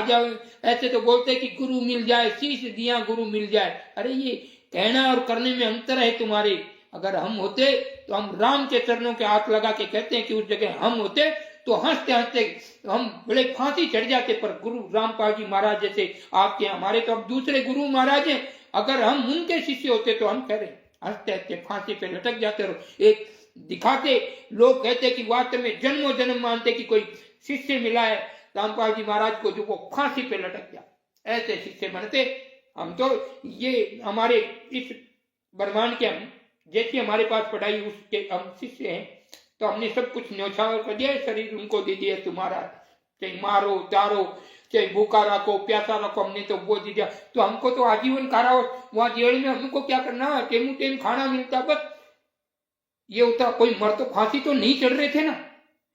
जाओ। ऐसे तो बोलते कि गुरु मिल जाए, शीश दिया गुरु मिल जाए। अरे ये कहना और करने में अंतर है तुम्हारे। अगर हम होते तो हम राम के चरणों के हाथ लगा के कहते हैं कि उस जगह हम होते तो हंसते हंसते हम बड़े फांसी चढ़ जाते। पर गुरु रामपाल जी महाराज जैसे आपके हमारे तो अब दूसरे गुरु महाराज हैं, अगर हम उनके शिष्य होते तो हम कह रहे हंसते हंसते फांसी पे लटक जाते। और एक दिखाते, लोग कहते कि वास्तव में जन्मों जन्म मानते कि कोई शिष्य मिला है रामपाल जी महाराज को जो वो फांसी पे लटक गया, ऐसे शिष्य बनते हम। तो ये हमारे इस ब्रह्मांड के हम जैसी हमारे पास पढ़ाई उसके हम शिष्य हैं, तो हमने सब कुछ न्यौछावर कर दिया, शरीर उनको दे दिया तुम्हारा, चाहे मारो तारो, चाहे भूखा रखो प्यासा रखो, हमने तो वो दे दिया। तो हमको तो आजीवन कारावास, वहां जेल में हमको क्या करना, टेम खाना मिलता बस, ये होता। कोई मर तो फांसी तो नहीं चढ़ रहे थे ना,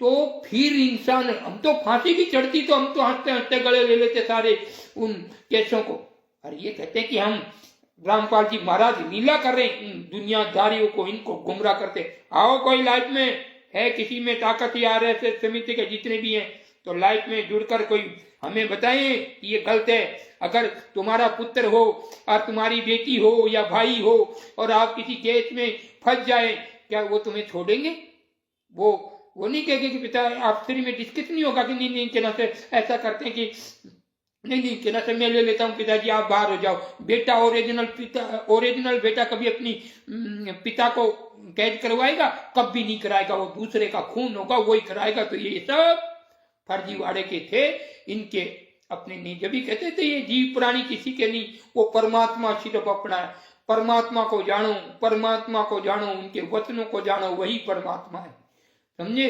तो फिर इंसान, हम तो फांसी भी चढ़ती तो हम तो हंसते हंसते गले ले लेते सारे उन केसों को। और ये कहते हैं कि हम रामपाल जी महाराज लीला कर रहे हैं, दुनियादारियों को इनको गुमराह करते। आओ कोई लाइफ में है किसी में ताकत या RSS समिति के जितने भी हैं, तो लाइफ में जुड़कर कोई हमें बताएं कि ये गलत है। अगर तुम्हारा पुत्र हो और तुम्हारी बेटी हो या भाई हो और आप किसी केस में फंस जाए, क्या वो तुम्हें छोड़ेंगे? वो नहीं कहेंगे कि पिता आपसे में डिस्कस नहीं होगा कि नहीं के ना से ऐसा करते हैं कि नहीं के ना से मैं ले लेता हूँ पिताजी आप बाहर हो जाओ। बेटा ओरिजिनल बेटा कभी अपनी पिता को कैद करवाएगा? कभी नहीं कराएगा, वो दूसरे का खून होगा वही कराएगा। तो ये सब फर्जीवाड़े के थे, इनके अपने नहीं। जब भी कहते थे ये जीव प्राणी किसी के नहीं, वो परमात्मा सिर्फ अपना है। परमात्मा को जानो, उनके वचनों को जानो, वही परमात्मा है, समझे।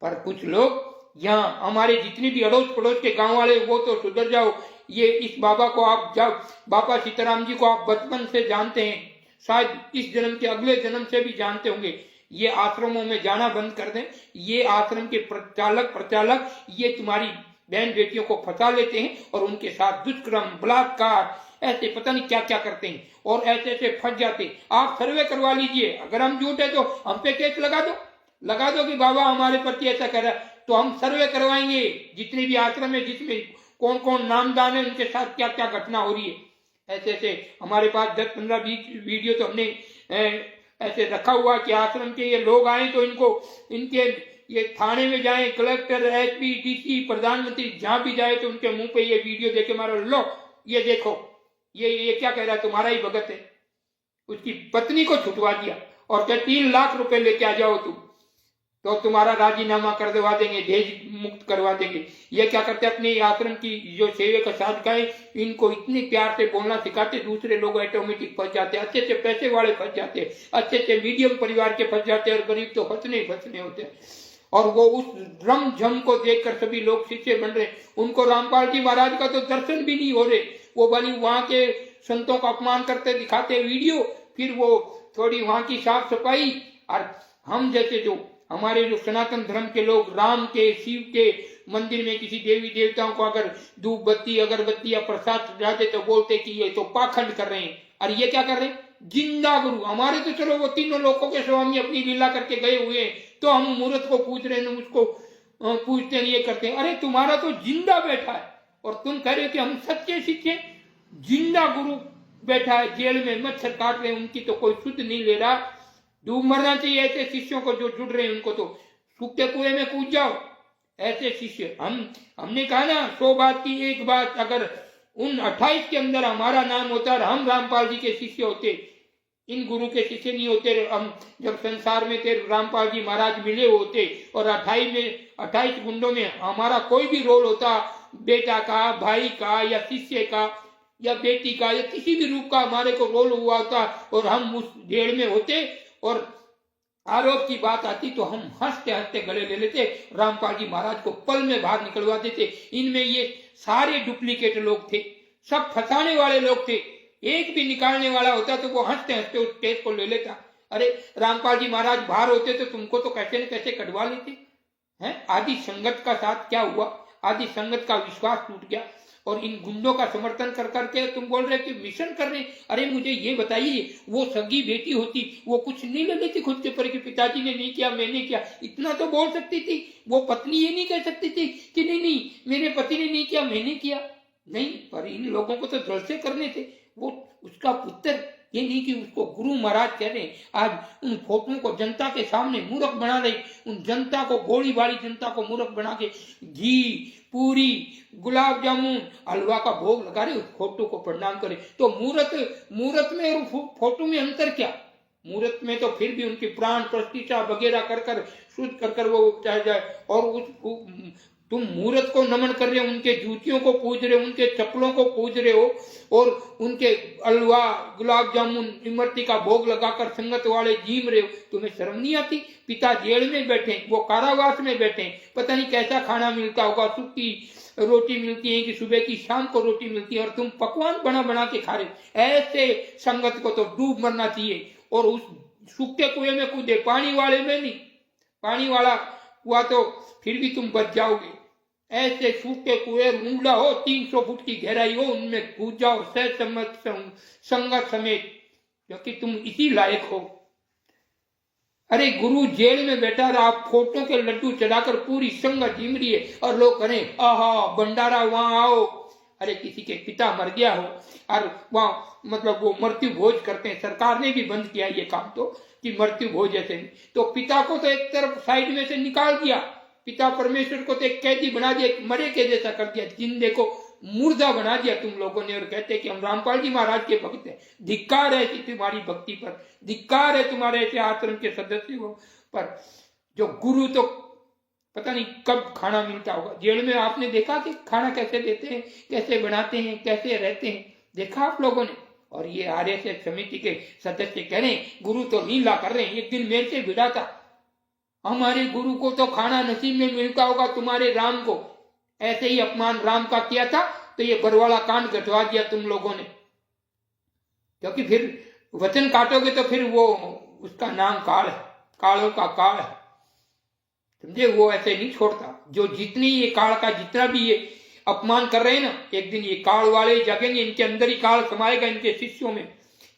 पर कुछ लोग यहाँ हमारे जितने भी अड़ोस पड़ोस के गांव वाले, वो तो सुधर जाओ। ये इस बाबा को आप जाओ, बाबा सीताराम जी को आप बचपन से जानते हैं, शायद इस जन्म के अगले जन्म से भी जानते होंगे। ये आश्रमों में जाना बंद कर दें। ये आश्रम के प्रचालक ये तुम्हारी बहन बेटियों को फंसा लेते हैं और उनके साथ दुष्कर्म, बलात्कार, ऐसे पता नहीं क्या क्या करते हैं और ऐसे फंस जाते। आप सर्वे करवा लीजिए, अगर हम झूठ है तो हम पे केस लगा दो कि बाबा हमारे प्रति ऐसा कर रहा है, तो हम सर्वे करवाएंगे। जितने भी आश्रम है, जिसमें कौन कौन नामदान है, उनके साथ क्या क्या घटना हो रही है। ऐसे हमारे पास 10-15-20 वीडियो तो हमने ऐसे रखा हुआ कि आश्रम के ये लोग आए तो इनके ये थाने में जाए, कलेक्टर, SP, DC, प्रधानमंत्री जहां भी जाए तो उनके मुंह पे ये वीडियो देके मारो, लो ये देखो ये क्या कह रहा है, तुम्हारा ही भगत है। उसकी पत्नी को छुटवा दिया और क्या 3 लाख रुपए लेके आ जाओ तुम। तो तुम्हारा राजीनामा कर दवा देंगे, भेज मुक्त करवा देंगे। ये क्या करते अपने आश्रम की जो सेवक साधकाएं, इनको इतने प्यार से बोलना सिखाते, दूसरे लोग ऑटोमेटिक फंस जाते, अच्छे से पैसे वाले फंस जाते, अच्छे से मीडियम परिवार के फंस जाते, और गरीब तो फंसने होते हैं। और वो उस रम झम को देखकर सभी लोग शिष्य बन रहे। उनको रामपाल जी महाराज का तो दर्शन भी नहीं हो रहे। वो वाली वहां के संतों का अपमान करते दिखाते वीडियो, फिर वो थोड़ी वहां की साफ सफाई। और हम जैसे जो हमारे जो सनातन धर्म के लोग राम के शिव के मंदिर में किसी देवी देवताओं को अगर धूप बत्ती अगरबत्ती या प्रसाद सजाते तो बोलते कि ये तो पाखंड कर रहे हैं। और ये क्या कर रहे हैं? जिंदा गुरु। हमारे तो चलो वो तीनों लोगों के स्वामी अपनी लीला करके गए हुए हैं, तो हम मूर्त को पूज रहे हैं, उसको पूजते हैं, ये करते हैं। अरे तुम्हारा तो जिंदा बैठा है और तुम कह रहे हो कि हम सच्चे शिष्य। जिंदा गुरु बैठा है जेल में, मच्छर काट रहे हैं, उनकी तो कोई शुद्ध नहीं ले रहा। डूब मरना चाहिए ऐसे शिष्यों को जो जुड़ रहे हैं, उनको तो सूखते कुएं में कूद जाओ ऐसे शिष्य। हमने कहा ना 100 बात की एक बात, अगर उन 28 के अंदर हमारा नाम होता और हम रामपाल जी के शिष्य होते, इन गुरु के शिष्य नहीं होते, हम जब संसार में थे रामपाल जी महाराज मिले होते, और 28 गुंडों में हमारा कोई भी रोल होता, बेटा का, भाई का, या शिष्य का, या बेटी का, या किसी भी रूप का हमारे को रोल हुआ होता, और हम उस ढेड़ में होते और आरोप की बात आती तो हम हंसते हंसते गले ले लेते, रामपाल जी महाराज को पल में बाहर निकलवा देते। इनमें ये सारे डुप्लीकेट लोग थे, सब फंसाने वाले लोग थे। एक भी निकालने वाला होता तो वो हंसते हंसते उस केस को ले लेता। अरे रामपाल जी महाराज बाहर होते तो तुमको तो कैसे न कैसे कटवा लेते हैं। आदि संगत का साथ क्या हुआ? आदि संगत का विश्वास टूट गया, और इन गुंडों का समर्थन कर करके तुम बोल रहे कि मिशन कर रहे। अरे मुझे ये बताइए, वो सगी बेटी होती वो कुछ नहीं ले लेती खुद के पर कि पिताजी ने नहीं किया मैंने किया? इतना तो बोल सकती थी। वो पत्नी ये नहीं कह सकती थी कि नहीं मेरे पति ने नहीं किया मैंने किया? नहीं, पर इन लोगों को तो दृढ़ से करने थे। वो उसका पुत्र, ये नहीं कि उसको गुरु महाराज कह रहे। आज उन फोटों को जनता के सामने मूर्ख बना रहे, उन जनता को, गोली वाली जनता को मूर्ख बना के घी, पूरी, गुलाब जामुन, हलवा का भोग लगा रहे, उस फोटो को प्रणाम करे। तो मूर्त में और फोटो में अंतर क्या? मूर्त में तो फिर भी उनकी प्राण प्रतिष्ठा वगैरह कर शुद्ध कर वो उपचार जाए, और उस तुम मूर्त को नमन कर रहे हो, उनके जूतियों को पूज रहे हो, उनके चप्पलों को पूज रहे हो, और उनके हलवा गुलाब जामुन इमरती का भोग लगाकर संगत वाले जीम रहे हो। तुम्हें शर्म नहीं आती? पिता जेल में बैठे, वो कारावास में बैठे, पता नहीं कैसा खाना मिलता होगा, सूखी रोटी मिलती है कि सुबह की शाम को रोटी मिलती है, और तुम पकवान बना बना के खा रहे। ऐसे संगत को तो डूब मरना चाहिए, और उस सूखे कुएं में कूदे, पानी वाले में नहीं। पानी वाला हुआ तो फिर भी तुम बच जाओगे। ऐसे सूखे कुएं ऊंडा हो, 300 फुट की गहराई हो, उनमें कूद जाओ संगत समेत, क्योंकि तुम इसी लायक हो। अरे गुरु जेल में बैठा रहा, आप फोटो के लड्डू चढ़ाकर पूरी संगत जिम रही है, और लोग करें आहा भंडारा वहां आओ। अरे किसी के पिता मर गया हो और वहां मतलब वो मृत्यु भोज करते हैं, सरकार ने भी बंद किया ये काम तो, कि मृत्यु भोज ऐसे नहीं। तो पिता को तो एक तरफ साइड में से निकाल दिया, पिता परमेश्वर को तो एक कैदी बना दिया, मरे के जैसा कर दिया, जिंदे को मुर्दा बना दिया तुम लोगों ने, और कहते कि हम रामपाल जी महाराज के भक्त हैं। धिक्कार है तुम्हारी भक्ति पर, धिक्कार है तुम्हारे ऐसे आश्रम के सदस्यों पर। जो गुरु तो पता नहीं कब खाना मिलता होगा जेल में। आपने देखा कि खाना कैसे देते हैं, कैसे बनाते हैं, कैसे रहते हैं, देखा आप लोगों ने? और ये आरएसएस समिति के सदस्य कह रहे हैं गुरु तो लीला कर रहे हैं। एक दिन मेरे से भिड़ा था, हमारे गुरु को तो खाना नसीब में मिलता होगा, तुम्हारे राम को ऐसे ही अपमान राम का किया था, तो ये बरवाला कांड घटवा दिया तुम लोगों ने। क्योंकि फिर वचन काटोगे तो फिर वो उसका नाम काल है, कालों का काल है, समझे? वो ऐसे नहीं छोड़ता। जो जितनी ये काल का जितना भी ये अपमान कर रहे हैं ना, एक दिन ये काल वाले जगेंगे, इनके अंदर ही काल समाएगा, इनके शिष्यों में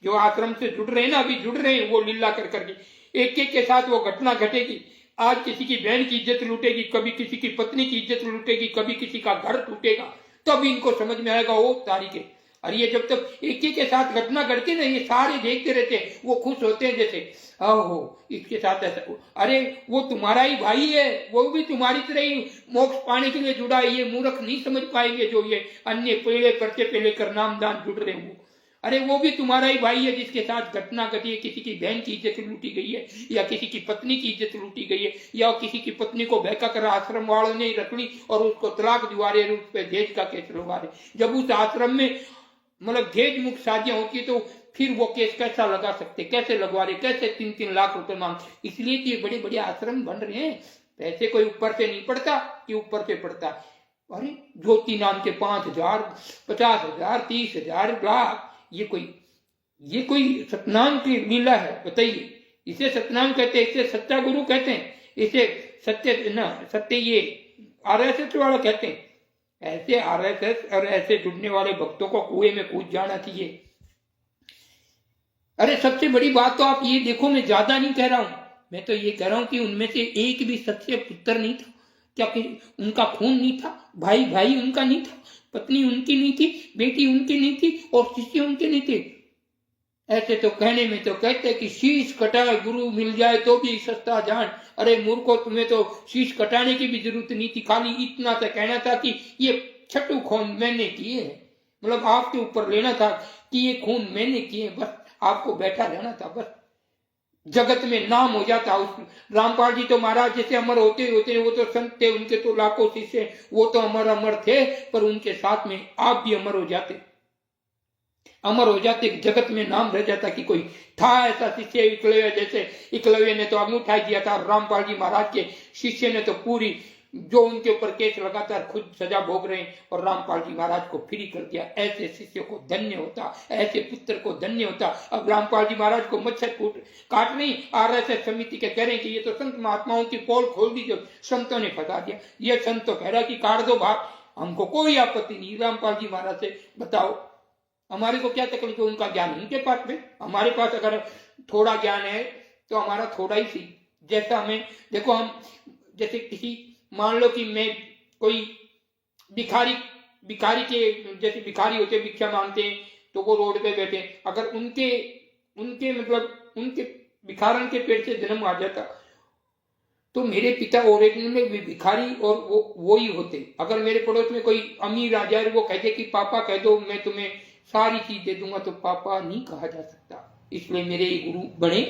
जो आश्रम से जुड़ रहे हैं ना, अभी जुड़ रहे हैं, वो लीला कर करके एक एक के साथ वो घटना घटेगी। आज किसी की बहन की इज्जत लूटेगी, कभी किसी की पत्नी की इज्जत लूटेगी, कभी किसी का घर टूटेगा, तब इनको समझ में आएगा वो तारीखें। और ये जब तक एक एक के साथ घटना घटती ना, ये सारे देखते रहते हैं, वो खुश होते हैं जैसे हो इसके साथ ऐसा। अरे वो तुम्हारा ही भाई है, वो भी तुम्हारी तरह ही मोक्ष पाने के लिए जुड़ा है। ये मूर्ख नहीं समझ पाएंगे जो ये अन्य पेड़े करते पहले कर नामदान जुड़ रहे हैं। अरे वो भी तुम्हारा ही भाई है जिसके साथ घटना घटी है, किसी की बहन की इज्जत लूटी गई है, या किसी की पत्नी की इज्जत लूटी गई है, या किसी की पत्नी को बहका कर आश्रम वालों ने रख ली और उसको तलाक दिवा रहे, उस पर दहेज का केस लगवा रहे। जब उस आश्रम में मतलब दहेज मुक्त शादियां होती है तो फिर वो केस कैसा लगा सकते, कैसे लगवा रहे, कैसे 3-3 लाख रुपए मांग। इसलिए कि बड़े बड़े आश्रम बन रहे हैं, पैसे कोई ऊपर से नहीं पड़ता कि ऊपर से पड़ता। अरे ज्योति नाम के 5,000, 50,000, 30,000, लाख, ये कोई सतनाम की लीला है? बताइए, इसे सतनाम कहते हैं, इसे सच्चा गुरु कहते हैं, इसे सत्य ये RSS वाला कहते हैं। ऐसे RSS और ऐसे जुड़ने वाले भक्तों को कुएं में कूद जाना चाहिए। अरे सबसे बड़ी बात तो आप ये देखो, मैं ज्यादा नहीं कह रहा हूं, मैं तो ये कह रहा हूं कि उनमें से एक भी सच्चे पुत्र नहीं था। क्या कि उनका खून नहीं था, भाई भाई उनका नहीं था, पत्नी उनकी नहीं थी, बेटी उनकी नहीं थी, और शिष्य उनके नहीं थे। ऐसे तो कहने में तो कहते कि शीश कटाए गुरु मिल जाए तो भी सस्ता जान। अरे मूर्खो, तुम्हें तो शीश कटाने की भी जरूरत नहीं थी, खाली इतना सा कहना था कि ये छठू खून मैंने किए हैं, मतलब आपके ऊपर लेना था कि ये खून मैंने किए, बस आपको बैठा रहना था, बस जगत में नाम हो जाता। उस रामपाल जी तो महाराज जैसे अमर होते होते, वो तो संत थे, उनके तो लाखों शिष्य, वो तो अमर थे, पर उनके साथ में आप भी अमर हो जाते, जगत में नाम रह जाता कि कोई था ऐसा शिष्य एकलव्य जैसे। एकलव्य ने तो अंगूठा दिया था, रामपाल जी महाराज के शिष्य ने तो पूरी जो उनके ऊपर केस लगातार खुद सजा भोग रहे हैं, और रामपाल जी महाराज को फ्री कर दिया। ऐसे शिष्य को धन्य होता, ऐसे पुत्र को धन्य होता। अब रामपाल जी महाराज को मच्छर काट नहीं, RSS समिति के कह रहे हैं कि ये तो संत महात्माओं की पोल खोल दी, जो संतों ने फंसा दिया। ये संत तो कह रहा कि काट दो भाग, हमको कोई आपत्ति नहीं। रामपाल जी महाराज से बताओ, हमारे को क्या तकलीफ है? उनका ज्ञान उनके पास में, हमारे पास अगर थोड़ा ज्ञान है तो हमारा थोड़ा ही सी। जैसा हमें देखो, हम जैसे किसी, मान लो कि मैं कोई भिखारी के जैसे भिखारी होते, भिक्षा मांगते हैं, तो वो रोड पे बैठे, अगर उनके मतलब उनके भिखारन के पेट से जन्म आ जाता तो मेरे पिता ओरिजिनल में भी भिखारी और वो ही होते। अगर मेरे पड़ोस में कोई अमीर आ जाए, वो कहते कि पापा कह दो मैं तुम्हें सारी चीज दे दूंगा, तो पापा नहीं कहा जा सकता। इसलिए मेरे गुरु बने,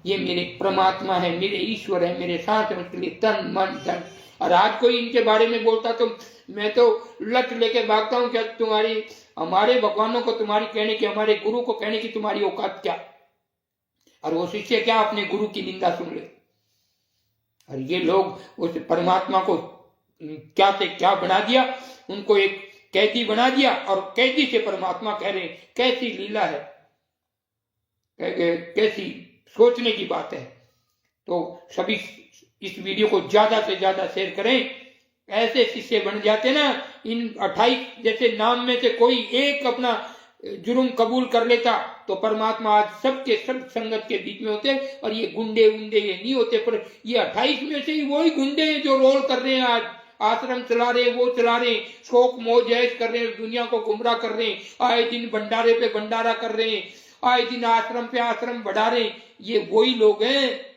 ये मेरे परमात्मा है, मेरे ईश्वर है, मेरे साथ है, उसके लिए तन मन धन। और आज कोई इनके बारे में बोलता तो मैं तो लट लेके भागता हूँ। क्या तुम्हारी, हमारे भगवानों को तुम्हारी कहने की, हमारे गुरु को कहने की तुम्हारी औकात क्या? और वो शिष्य क्या अपने गुरु की निंदा सुन ले? और ये लोग उस परमात्मा को क्या से क्या बना दिया, उनको एक कैदी बना दिया, और कैदी से परमात्मा कह रहे। कैसी लीला है, कैसी सोचने की बात है। तो सभी इस वीडियो को ज्यादा से ज्यादा शेयर करें, ऐसे शिष्य बन जाते ना। इन 28 जैसे नाम में से कोई एक अपना जुर्म कबूल कर लेता तो परमात्मा आज सबके सब संगत के बीच में होते, और ये गुंडे उंडे ये नहीं होते। पर ये 28 में से ही वही गुंडे हैं जो रोल कर रहे हैं, आज आश्रम चला रहे, वो चला रहे, शोक मोह जैश कर रहे हैं, दुनिया को गुमराह कर रहे हैं, आए दिन भंडारे पे भंडारा कर रहे हैं, आए दिन आश्रम पे आश्रम बढ़ा रहे हैं। ये वही लोग हैं।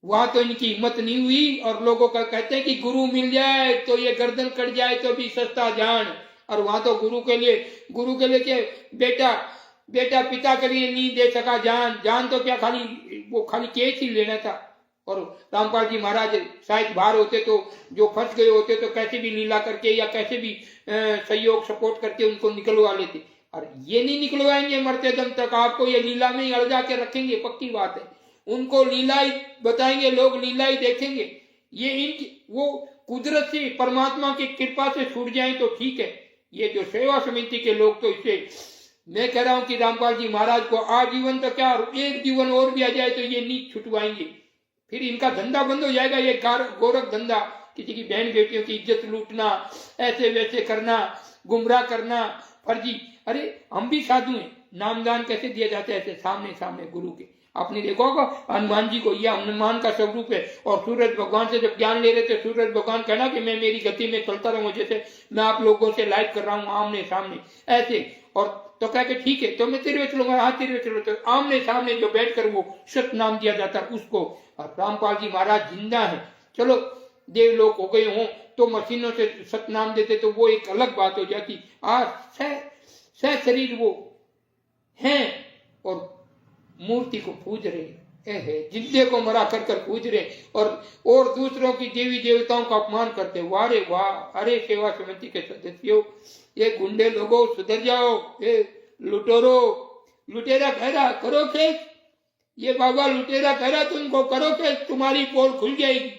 वहां तो इनकी हिम्मत नहीं हुई, और लोगों का कहते हैं कि गुरु मिल जाए तो ये गर्दन कट जाए तो भी सस्ता जान। और वहां तो गुरु के लिए क्या, बेटा पिता के लिए नहीं दे सका जान तो क्या, खाली केस ही लेना था। और रामपाल जी महाराज शायद बाहर होते तो, जो फंस गए होते तो कैसे भी लीला करके या कैसे भी सहयोग सपोर्ट करके उनको निकलवा लेते। और ये नहीं निकलवाएंगे मरते दम तक, आपको ये लीला में ही अड़जा के रखेंगे, पक्की बात है। उनको लीला ही बताएंगे, लोग लीला ही देखेंगे। ये इनकी वो कुदरत से, परमात्मा की कृपा से छूट जाए तो ठीक है। ये जो सेवा समिति के लोग, तो इससे मैं कह रहा हूं कि रामपाल जी महाराज को आजीवन तो क्या, एक जीवन और भी आ जाए तो ये नहीं छुटवाएंगे। फिर इनका धंधा बंद हो जाएगा, ये गोरख धंधा, किसी की बहन बेटियों की इज्जत लूटना, ऐसे वैसे करना, गुमराह करना, फर्जी। अरे हम भी साधु हैं, नामदान कैसे दिया जाता है? ऐसे सामने सामने गुरु के। आपने देखा होगा हनुमान जी को, यह हनुमान का स्वरूप है। और सूरज भगवान से जब ज्ञान ले रहे थे, सूरज भगवान कहना कि मैं मेरी गति में चलता रहूं, जैसे मैं आप लोगों से लाइव कर रहा हूं आमने सामने ऐसे। और तो कह के ठीक है, तो मैं तेरे में चलूंगा, हाँ तेरे में चलो। तो आमने सामने जो बैठकर वो सत नाम दिया जाता है उसको। और रामपाल जी महाराज जिंदा है, चलो देवलोक हो गए हों तो मशीनों से सतनाम देते तो वो एक अलग बात हो जाती। आज सह शरीर वो हैं और मूर्ति को पूज रहे है, जिंदे को मरा कर कर पूज रहे और दूसरों की देवी देवताओं का अपमान करते। वाह रे वाह! अरे सेवा समिति के सदस्यों, ये गुंडे लोगों सुधर जाओ, ये लुटेरो लुटेरा कह रहा करो केस, ये बाबा लुटेरा कह रहा तुमको करो केस, तुम्हारी पोल खुल जाएगी,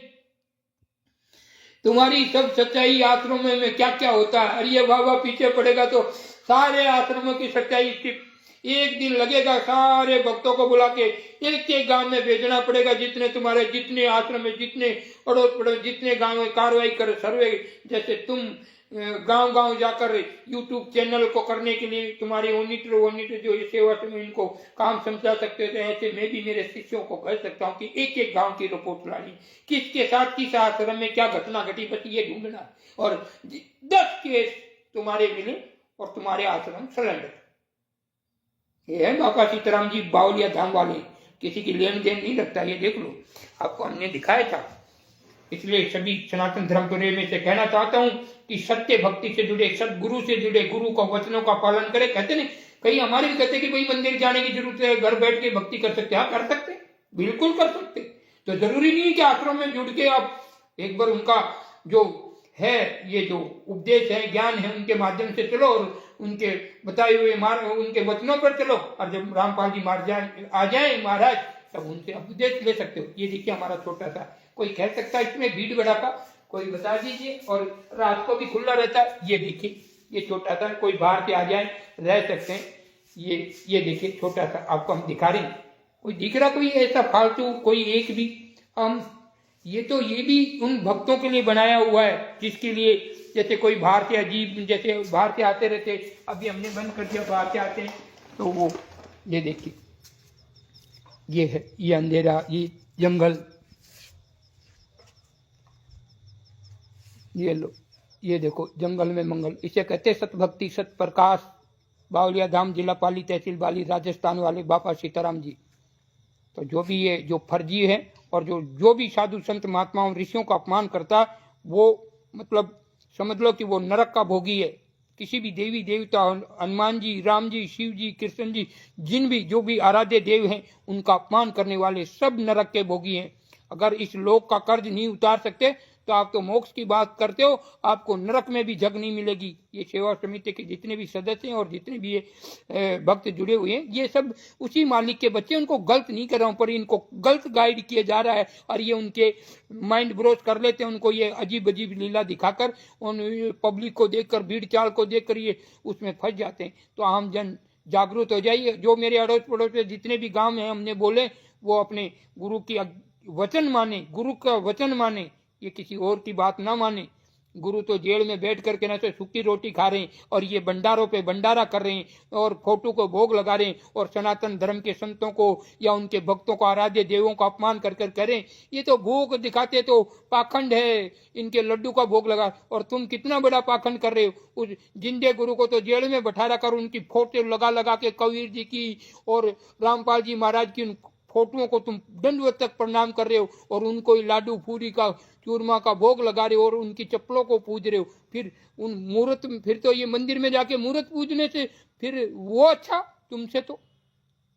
तुम्हारी सब सच्चाई आश्रमों में क्या क्या होता है। अरे ये बाबा पीछे पड़ेगा तो सारे आश्रमों की सच्चाई एक दिन लगेगा, सारे भक्तों को बुला के एक एक गांव में भेजना पड़ेगा, जितने आश्रम में, जितने अड़ोस पड़ोस, जितने गांव में कार्रवाई कर सर्वे, जैसे तुम गांव गांव जाकर यूट्यूब चैनल को करने के लिए तुम्हारे ओनिटर जो सेवा में इनको काम समझा सकते थे, ऐसे मैं भी मेरे शिष्यों को कह सकता हूँ कि एक एक गांव की रिपोर्ट लानी, किसके साथ किस आश्रम में क्या घटना घटी बची ये ढूंढना, और 10 केस तुम्हारे मिले और तुम्हारे आश्रम सरेंडर। ये है बाबा सीताराम जी बावलिया धाम वाले, किसी की लेन देन नहीं रखता, ये देख लो, आपको हमने दिखाया था। इसलिए सभी सनातन धर्म प्रेमी में से कहना चाहता हूँ कि सत्य भक्ति से जुड़े, सदगुरु से जुड़े, गुरु का वचनों का पालन करें। कहते नहीं, कई हमारे भी कहते कि भाई मंदिर जाने की जरूरत है, घर बैठ के भक्ति कर सकते। हाँ कर सकते, बिल्कुल कर सकते। तो जरूरी नहीं है कि आश्रम में जुड़ के आप एक बार उनका जो है, ये जो उपदेश है, ज्ञान है, उनके माध्यम से चलो और उनके बताए हुए उनके वचनों पर चलो, और जब रामपाल जी आ जाए महाराज, तब उनसे उपदेश ले सकते हो। ये देखिए हमारा छोटा सा, कोई कह सकता है इसमें भीड़ भड़ाका, कोई बता दीजिए, और रात को भी खुला रहता है। ये देखिए ये छोटा सा, कोई बाहर से आ जाए रह सकते हैं। ये देखिए छोटा सा आपको हम दिखा रहे हैं, कोई दिख रहा कोई ऐसा फालतू कोई एक भी हम, ये भी उन भक्तों के लिए बनाया हुआ है जिसके लिए, जैसे कोई बाहर से अजीब, जैसे बाहर से आते रहते, अभी हमने बंद कर दिया, बाहर से आते हैं तो वो, ये देखिए ये है, ये अंधेरा, ये जंगल, ये लो, ये देखो जंगल में मंगल, इसे कहते सत भक्ति सत प्रकाश, बावलिया धाम, जिला पाली, तहसील बाली, राजस्थान वाले बाबा सीताराम जी। तो जो भी ये जो फर्जी है और जो भी साधु संत महात्माओं ऋषियों का अपमान करता, वो मतलब समझ लो कि वो नरक का भोगी है। किसी भी देवी देवता, हनुमान जी, राम जी, शिव जी, कृष्ण जी, जो भी आराध्य देव हैं, उनका अपमान करने वाले सब नरक के भोगी हैं। अगर इस लोक का कर्ज नहीं उतार सकते तो आप तो मोक्ष की बात करते हो, आपको नरक में भी जग नहीं मिलेगी। ये सेवा समिति के जितने भी सदस्य हैं और जितने भी ये भक्त जुड़े हुए हैं, ये सब उसी मालिक के बच्चे, उनको गलत नहीं कर रहा हूं, पर इनको गलत गाइड किया जा रहा है और ये उनके माइंड ब्रोच कर लेते हैं, उनको ये अजीब अजीब लीला दिखाकर, उन पब्लिक को देखकर, भीड़ चाल को देखकर ये उसमें फंस जाते हैं। तो आम जन जागरूक हो जाइए। जो मेरे अड़ोस पड़ोस में जितने भी गांव हैं, हमने बोले, वो अपने गुरु की वचन माने, गुरु का वचन माने, ये किसी और की बात ना माने। गुरु तो जेल में बैठ करके ना तो सूखी रोटी खा रहे हैं और ये भंडारों पे भंडारा कर रहे हैं और फोटो को भोग लगा रहे हैं और सनातन धर्म के संतों को या उनके भक्तों को, आराध्य देवों का अपमान कर कर करें। ये तो भोग दिखाते तो पाखंड है, इनके लड्डू का भोग लगा। और तुम कितना बड़ा पाखंड कर रहे हो, उस जिंदे गुरु को तो जेल में बैठा कर उनकी फोटो लगा लगा के कबीर जी की और रामपाल जी महाराज की फोटोओं को तुम दंडवत तक प्रणाम कर रहे हो और उनको लाडू पूरी का चूरमा का भोग लगा रहे हो और उनकी चप्पलों को पूज रहे हो। फिर उन मूर्त, फिर तो ये मंदिर में जाके मूर्त पूजने से फिर वो अच्छा तुमसे, तो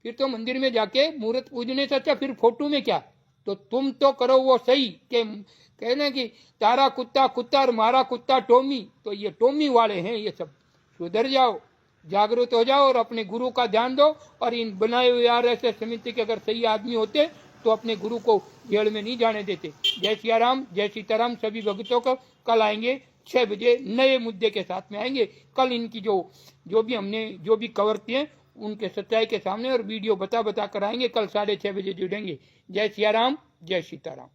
फिर तो मंदिर में जाके मूर्त पूजने से अच्छा फिर फोटो में क्या। तो तुम तो करो वो सही के कहने की तारा कुत्ता कुत्ता और मारा कुत्ता टोमी, तो ये टोमी वाले हैं ये सब। सुधर जाओ, जागरूक हो जाओ और अपने गुरु का ध्यान दो। और इन बनाए हुए आरएसएस समिति के अगर सही आदमी होते तो अपने गुरु को जेल में नहीं जाने देते। जय सिया राम, जय सीताराम। सभी भक्तों को कल आएंगे 6 बजे नए मुद्दे के साथ में आएंगे। कल इनकी जो भी हमने जो भी कवर किए उनके सच्चाई के सामने और वीडियो बता कर आएंगे। कल 6:30 बजे जुड़ेंगे। जय सिया राम, जय सीताराम।